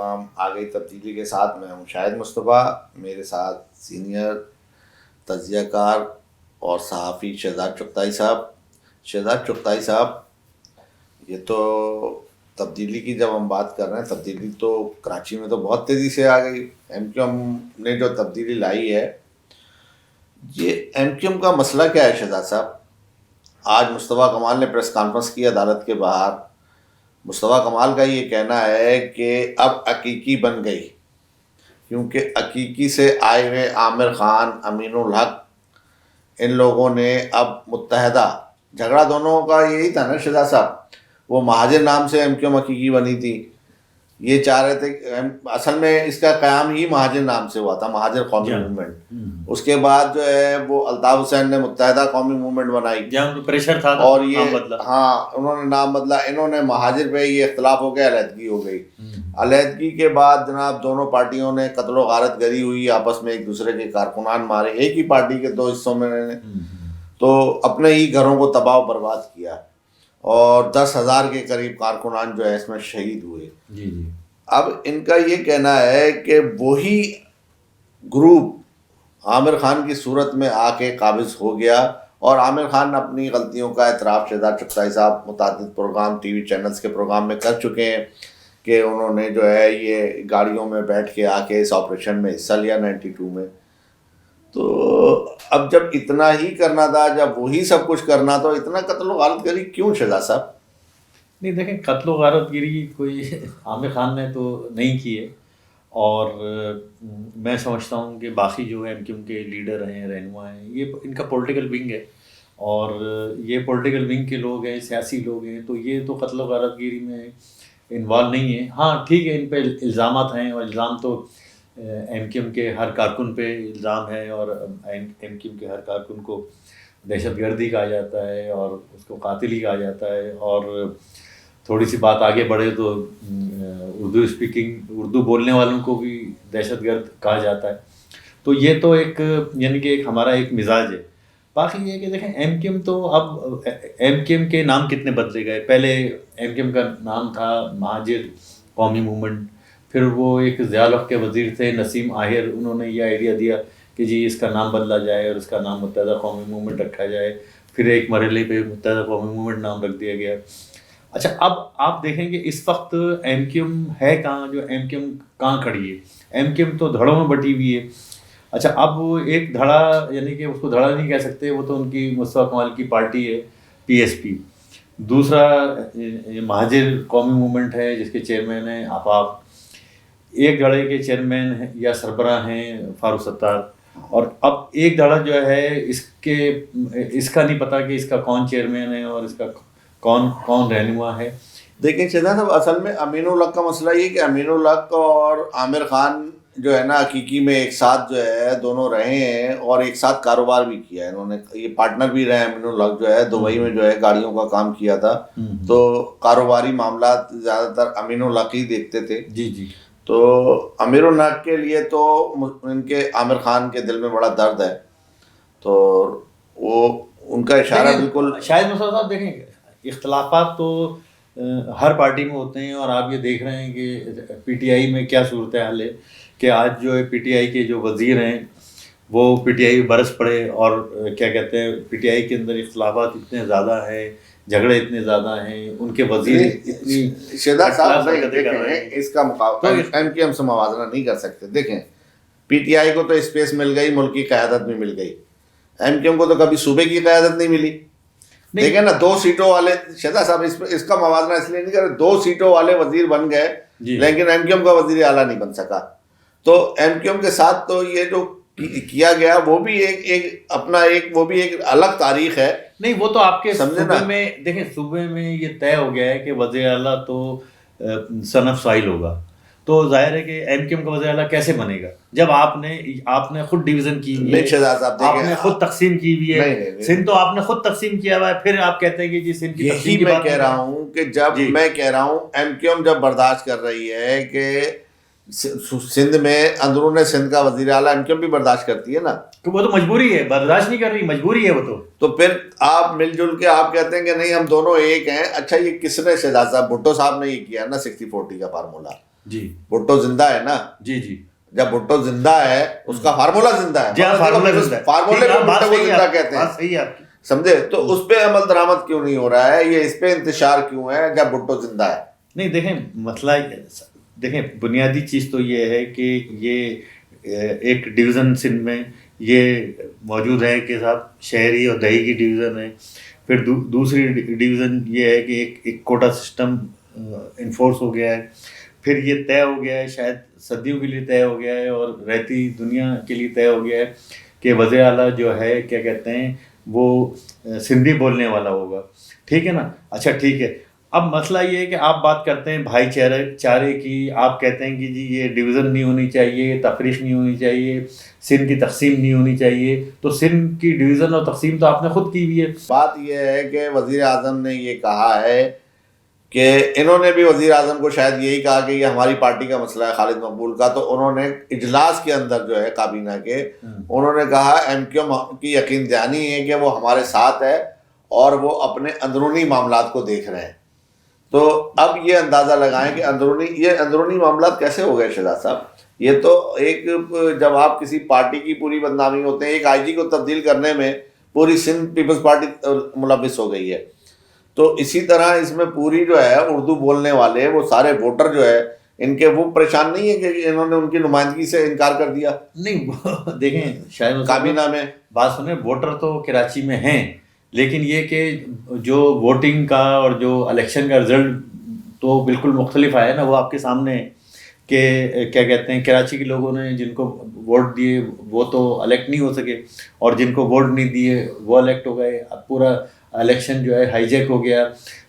Programme آ گئی تبدیلی کے ساتھ. میں ہوں شاہد مصطفیٰ، میرے ساتھ سینئر تجزیہ کار اور صحافی شہزاد چغتائی صاحب. شہزاد چغتائی صاحب، یہ تو تبدیلی کی جب ہم بات کر رہے ہیں، تبدیلی تو کراچی میں تو بہت تیزی سے آ گئی. ایم کیو ایم نے جو تبدیلی لائی ہے، یہ ایم کیو ایم کا مسئلہ کیا ہے شہزاد صاحب؟ آج مصطفیٰ کمال نے پریس کانفرنس کی عدالت کے باہر. مصطفیٰ کمال کا یہ کہنا ہے کہ اب عقیقی بن گئی، کیونکہ عقیقی سے آئے ہوئے عامر خان، امین الحق، ان لوگوں نے اب متحدہ. جھگڑا دونوں کا یہی تھا نا شہزاد صاحب، وہ مہاجر نام سے ایم کیو ایم حقیقی بنی تھی. یہ چاہ رہے تھے کہ اصل میں اس کا قیام ہی مہاجر نام سے ہوا تھا، مہاجر قومی موومنٹ. اس کے بعد جو ہے وہ الطاف حسین نے متحدہ قومی موومنٹ بنائی، پریشر تھا اور یہ انہوں نے نام بدلا. انہوں نے مہاجر پہ یہ اختلاف ہو گیا، علیحدگی ہو گئی. علیحدگی کے بعد جناب دونوں پارٹیوں نے قتل و غارت گری ہوئی، آپس میں ایک دوسرے کے کارکنان مارے، ایک ہی پارٹی کے دو حصوں میں نے تو اپنے ہی گھروں کو تباہ و برباد کیا، اور 10,000 کے قریب کارکنان جو ہے اس میں شہید ہوئے. اب ان کا یہ کہنا ہے کہ وہی گروپ عامر خان کی صورت میں آ کے قابض ہو گیا، اور عامر خان اپنی غلطیوں کا اعتراف شہزاد چغتائی صاحب متعدد پروگرام ٹی وی چینلز کے پروگرام میں کر چکے ہیں کہ انہوں نے جو ہے یہ گاڑیوں میں بیٹھ کے آ کے اس آپریشن میں حصہ لیا 92 میں. تو اب جب اتنا ہی کرنا تھا، جب وہی سب کچھ کرنا، تو اتنا قتل و غارت گری کیوں شہزاد صاحب؟ نہیں دیکھیں، قتل و غارت گری کوئی عامر خان نے تو نہیں کی ہے، اور میں سمجھتا ہوں کہ باقی جو ہے ایم کے لیڈر ہیں، رہنما ہیں، یہ ان کا پولیٹیکل ونگ ہے، اور یہ پولیٹیکل ونگ کے لوگ ہیں، سیاسی لوگ ہیں، تو یہ تو قتل و غارت گری میں انوالو نہیں ہے. ہاں ٹھیک ہے، ان پہ الزامات ہیں، اور الزام تو ایم کیو ایم کے ہر کارکن پہ الزام ہے، اور ایم کیو ایم کے ہر کارکن کو دہشت گردی کہا جاتا ہے، اور اس کو قاتل ہی کہا جاتا ہے. اور تھوڑی سی بات آگے بڑھے تو اردو بولنے والوں کو بھی دہشت گرد کہا جاتا ہے. تو یہ تو ایک یعنی کہ ایک ہمارا ایک مزاج ہے. باقی یہ کہ دیکھیں، ایم کیو ایم تو اب ایم کیو ایم کے نام کتنے بدلے گئے. پہلے ایم کیو ایم کا نام تھا مہاجر قومی موومنٹ، پھر وہ ایک ضیاء الحق کے وزیر تھے نسیم آہر، انہوں نے یہ آئیڈیا دیا کہ جی اس کا نام بدلا جائے اور اس کا نام متحدہ قومی موومنٹ رکھا جائے. پھر ایک مرحلے پہ متحدہ قومی موومنٹ نام رکھ دیا گیا. اچھا، اب آپ دیکھیں کہ اس وقت ایم کیو ایم ہے کہاں، جو ایم کیو ایم کہاں کھڑی ہے. ایم کیو ایم تو دھڑوں میں بٹی ہوئی ہے. اچھا، اب ایک دھڑا، یعنی کہ اس کو دھڑا نہیں کہہ سکتے، وہ تو ان کی مصطفیٰ کمال کی پارٹی ہے پی ایس پی. دوسرا مہاجر قومی موومنٹ ہے جس کے چیئرمین ہیں آفاق. ایک دھڑے کے چیئرمین یا سربراہ ہیں فاروق ستار. اور اب ایک دھڑا جو ہے اس کا نہیں پتا کہ اس کا کون چیئرمین ہے اور اس کا کون رہنما ہے. دیکھیں شہزاد صاحب، اصل میں امین الحق کا مسئلہ یہ کہ امین الحق اور عامر خان جو ہے نا حقیقی میں ایک ساتھ جو ہے دونوں رہے ہیں، اور ایک ساتھ کاروبار بھی کیا ہے. انہوں نے یہ پارٹنر بھی رہے. امین الحق جو ہے دبئی میں جو ہے گاڑیوں کا کام کیا تھا، تو کاروباری معاملات زیادہ تر امین الحق ہی دیکھتے تھے. جی. تو امیر الحق کے لیے تو ان کے عامر خان کے دل میں بڑا درد ہے، تو وہ ان کا اشارہ بالکل. شاہد مصطفیٰ صاحب دیکھیں، اختلافات تو ہر پارٹی میں ہوتے ہیں، اور آپ یہ دیکھ رہے ہیں کہ پی ٹی آئی میں کیا صورتحال ہے کہ آج جو ہے پی ٹی آئی کے جو وزیر ہیں وہ پی ٹی آئی میں برس پڑے، اور کیا کہتے ہیں پی ٹی آئی کے اندر اختلافات اتنے زیادہ ہیں، جھگڑے اتنے زیادہ ہیں، ان کے وزیر اتنی شہزاد صاحب اس کا مقابلہ ایم کیو ایم سے موازنہ نہیں کر سکتے. دیکھیں، پی ٹی آئی کو تو اسپیس مل گئی، ملک کی قیادت بھی مل گئی. ایم کیو ایم کو تو کبھی صوبے کی قیادت نہیں ملی. دیکھیں نا، 2 سیٹوں والے شہزاد صاحب اس کا موازنہ اس لیے نہیں کر رہے، 2 سیٹوں والے وزیر بن گئے، لیکن ایم کیو ایم کا وزیر اعلیٰ نہیں بن سکا. تو ایم کیو ایم کے ساتھ تو یہ جو کیا گیا وہ بھی ایک اپنا وہ بھی ایک الگ تاریخ ہے. نہیں، وہ تو آپ کے صوبے میں دیکھیں، صوبے میں یہ طے ہو گیا ہے کہ وزیر اعلیٰ تو سن آف سوائل ہوگا. تو ظاہر ہے کہ ایم کیو ایم کا وزیر اعلیٰ کیسے بنے گا جب آپ نے خود ڈویژن کی ہوئی ہے، آپ نے خود تقسیم کی ہوئی ہے. سندھ تو آپ نے خود تقسیم کیا ہوا ہے، پھر آپ کہتے ہیں کہ جی سندھ کی تقسیم کی بات. میں کہہ رہا ہوں کہ جب میں کہہ رہا ہوں ایم کیو ایم جب برداشت کر رہی ہے کہ سندھ میں اندرون سندھ کا وزیر اعلیٰ، ایم کیو ایم بھی برداشت کرتی ہے نا. تو وہ تو مجبوری ہے، برداشت نہیں کر رہی، مجبوری ہے وہ تو پھر آپ مل جل کے آپ کہتے ہیں کہ نہیں ہم دونوں ایک ہیں. اچھا، یہ کس نے شہزاد صاحب بھٹو صاحب نے یہ کیا نا 60-40 کا فارمولا. جی بھٹو زندہ ہے نا, جی جی جب بھٹو زندہ ہے اس کا فارمولا زندہ ہے, جی, فارمولے کو بھٹو کو زندہ کہتے ہیں, صحیح ہے آپ کی. سمجھے؟ تو اس پہ عمل درآمد کیوں نہیں ہو رہا ہے, یہ اس پہ انتشار کیوں ہے جب بھٹو زندہ ہے؟ نہیں دیکھیں مسئلہ, دیکھیں بنیادی چیز تو یہ ہے کہ یہ ایک ڈویژن سندھ میں یہ موجود ہے کہ صاحب شہری اور دیہی کی ڈویژن ہے. پھر دوسری ڈویژن یہ ہے کہ ایک کوٹا سسٹم انفورس ہو گیا ہے. پھر یہ طے ہو گیا ہے, شاید صدیوں کے لیے طے ہو گیا ہے اور رہتی دنیا کے لیے طے ہو گیا ہے کہ وزیر اعلیٰ جو ہے کیا کہتے ہیں وہ سندھی بولنے والا ہوگا. ٹھیک ہے نا, اچھا ٹھیک ہے. اب مسئلہ یہ ہے کہ آپ بات کرتے ہیں بھائی چارے کی, آپ کہتے ہیں کہ جی یہ ڈویژن نہیں ہونی چاہیے, تفریق نہیں ہونی چاہیے, سندھ کی تقسیم نہیں ہونی چاہیے. تو سندھ کی ڈویژن اور تقسیم تو آپ نے خود کی ہوئی ہے. بات یہ ہے کہ وزیر اعظم نے یہ کہا ہے کہ انہوں نے بھی وزیر اعظم کو شاید یہی کہا کہ یہ ہماری پارٹی کا مسئلہ ہے خالد مقبول کا, تو انہوں نے اجلاس کے اندر جو ہے کابینہ کے انہوں نے کہا ایم کیو ایم کی یقین دہانی ہے کہ وہ ہمارے ساتھ ہے اور وہ اپنے اندرونی معاملات کو دیکھ رہے ہیں. تو اب یہ اندازہ لگائیں کہ اندرونی معاملات کیسے ہو گئے شہزاد صاحب. یہ تو ایک, جب آپ کسی پارٹی کی پوری بدنامی ہوتے ہیں, ایک آئی جی کو تبدیل کرنے میں پوری سندھ پیپلز پارٹی ملوث ہو گئی ہے. تو اسی طرح اس میں پوری جو ہے اردو بولنے والے وہ سارے ووٹر جو ہے ان کے وہ پریشان نہیں ہے کہ انہوں نے ان کی نمائندگی سے انکار کر دیا. نہیں دیکھیں شاید کابینہ میں بات سنیں, ووٹر تو کراچی میں ہیں, لیکن یہ کہ جو ووٹنگ کا اور جو الیکشن کا رزلٹ تو بالکل مختلف آیا نا, وہ آپ کے سامنے ہے کہ کیا کہتے ہیں کراچی کے لوگوں نے جن کو ووٹ دیے وہ تو الیکٹ نہیں ہو سکے, اور جن کو ووٹ نہیں دیے وہ الیکٹ ہو گئے. اب پورا الیکشن جو ہے ہائی جیک ہو گیا.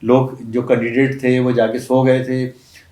لوگ جو کینڈیڈیٹ تھے وہ جا کے سو گئے تھے,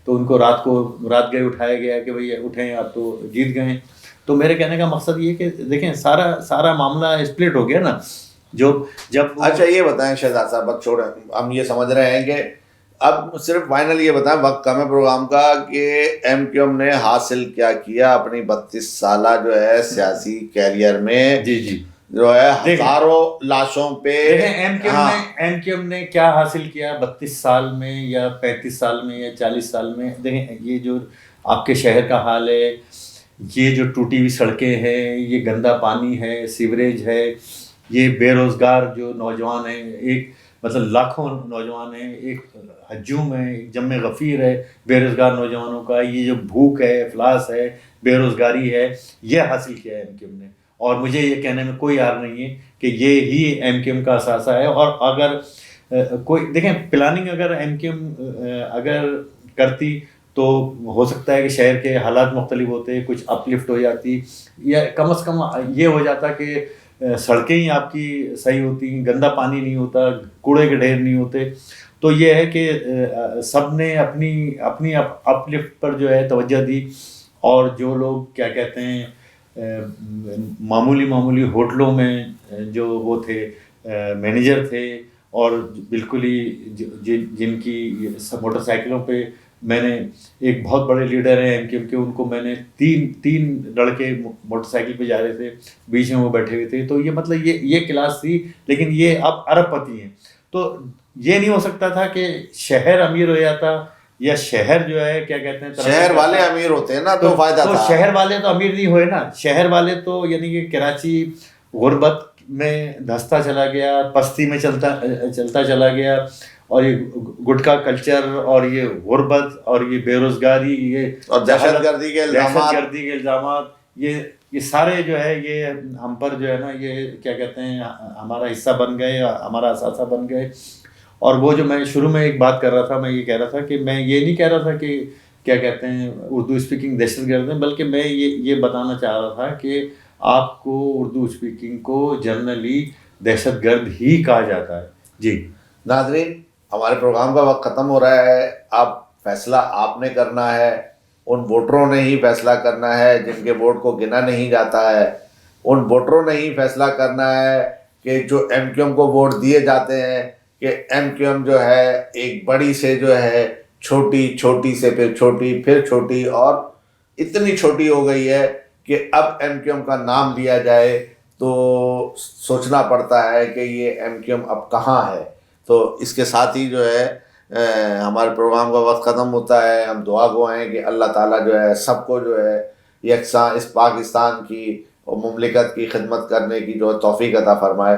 تو ان کو رات گئے اٹھایا گیا کہ بھئی اٹھیں آپ تو جیت گئے. تو میرے کہنے کا مقصد یہ کہ دیکھیں سارا معاملہ اسپلٹ ہو گیا نا. جب اچھا یہ بتائیں شہزاد صاحب, بس چھوڑیں, ہم یہ سمجھ رہے ہیں کہ اب صرف فائنل یہ بتائیں, وقت کم ہے پروگرام کا, کہ ایم کیو ایم نے حاصل کیا کیا اپنی 32 سالہ جو ہے سیاسی کیریئر میں, جی جی جو ہے ہزاروں لاشوں پہ. ایم کیو ایم نے کیا حاصل کیا 32 سال میں یا 35 سال میں یا 40 سال میں. دیکھیں یہ جو آپ کے شہر کا حال ہے, یہ جو ٹوٹی ہوئی سڑکیں ہیں, یہ گندا پانی ہے, سیوریج ہے, یہ بے روزگار جو نوجوان ہیں, ایک مطلب لاکھوں نوجوان ہیں, ایک ہجوم ہے, ایک جم غفیر ہے بے روزگار نوجوانوں کا, یہ جو بھوک ہے, افلاس ہے, بے روزگاری ہے, یہ حاصل کیا ہے ایم کیو ایم نے. اور مجھے یہ کہنے میں کوئی عار نہیں ہے کہ یہ ہی ایم کیو ایم کا اثاثہ ہے. اور اگر کوئی دیکھیں پلاننگ اگر ایم کیو ایم اگر کرتی تو ہو سکتا ہے کہ شہر کے حالات مختلف ہوتے, کچھ اپ لفٹ ہو جاتی, یا کم از کم یہ ہو جاتا کہ سڑکیں ہی آپ کی صحیح ہوتی, گندا پانی نہیں ہوتا, کوڑے کے ڈھیر نہیں ہوتے. تو یہ ہے کہ سب نے اپنی اپ لفٹ پر جو ہے توجہ دی, اور جو لوگ کیا کہتے ہیں معمولی ہوٹلوں میں جو وہ تھے مینیجر تھے, اور بالکل ہی جن کی موٹر سائیکلوں پہ, میں نے ایک بہت بڑے لیڈر ہیں ایم کیو ایم کے, ان کو میں نے تین لڑکے موٹر سائیکل پہ جا رہے تھے, بیچ میں وہ بیٹھے ہوئے تھے. تو یہ مطلب یہ کلاس تھی, لیکن یہ اب ارب پتی ہیں. تو یہ نہیں ہو سکتا تھا کہ شہر امیر ہو جاتا, یا شہر جو ہے کیا کہتے ہیں شہر والے امیر ہوتے ہیں نا تو فائدہ تھا. شہر والے تو امیر نہیں ہوئے نا, شہر والے تو یعنی کہ کراچی غربت میں دھستا چلا گیا, پستی میں چلتا چلا گیا, اور یہ گٹکا کلچر اور یہ غربت اور یہ بے روزگاری, یہ اور دہشت گردی کے الزامات, یہ سارے جو ہے یہ ہم پر جو ہے نا یہ کیا کہتے ہیں ہمارا حصہ بن گئے, ہمارا اثاثہ بن گئے. اور وہ جو میں شروع میں ایک بات کر رہا تھا, میں یہ کہہ رہا تھا کہ میں یہ نہیں کہہ رہا تھا کہ کیا کہتے ہیں اردو اسپیکنگ دہشت گرد ہیں, بلکہ میں یہ بتانا چاہ رہا تھا کہ آپ کو اردو اسپیکنگ کو جنرلی دہشت گرد ہی کہا جاتا ہے. جی ناظرین, ہمارے پروگرام کا وقت ختم ہو رہا ہے. اب فیصلہ آپ نے کرنا ہے, ان ووٹروں نے ہی فیصلہ کرنا ہے جن کے ووٹ کو گنا نہیں جاتا ہے. ان ووٹروں نے ہی فیصلہ کرنا ہے کہ جو ایم کیو ایم کو ووٹ دیے جاتے ہیں کہ ایم کیو ایم جو ہے ایک بڑی سے جو ہے چھوٹی سے پھر چھوٹی اور اتنی چھوٹی ہو گئی ہے کہ اب ایم کیو ایم کا نام لیا جائے تو سوچنا پڑتا ہے کہ یہ ایم کیو ایم اب کہاں ہے. تو اس کے ساتھ ہی جو ہے ہمارے پروگرام کا وقت ختم ہوتا ہے. ہم دعا گو ہیں کہ اللہ تعالیٰ جو ہے سب کو جو ہے یکساں اس پاکستان کی اور مملکت کی خدمت کرنے کی جو توفیق عطا فرمائے.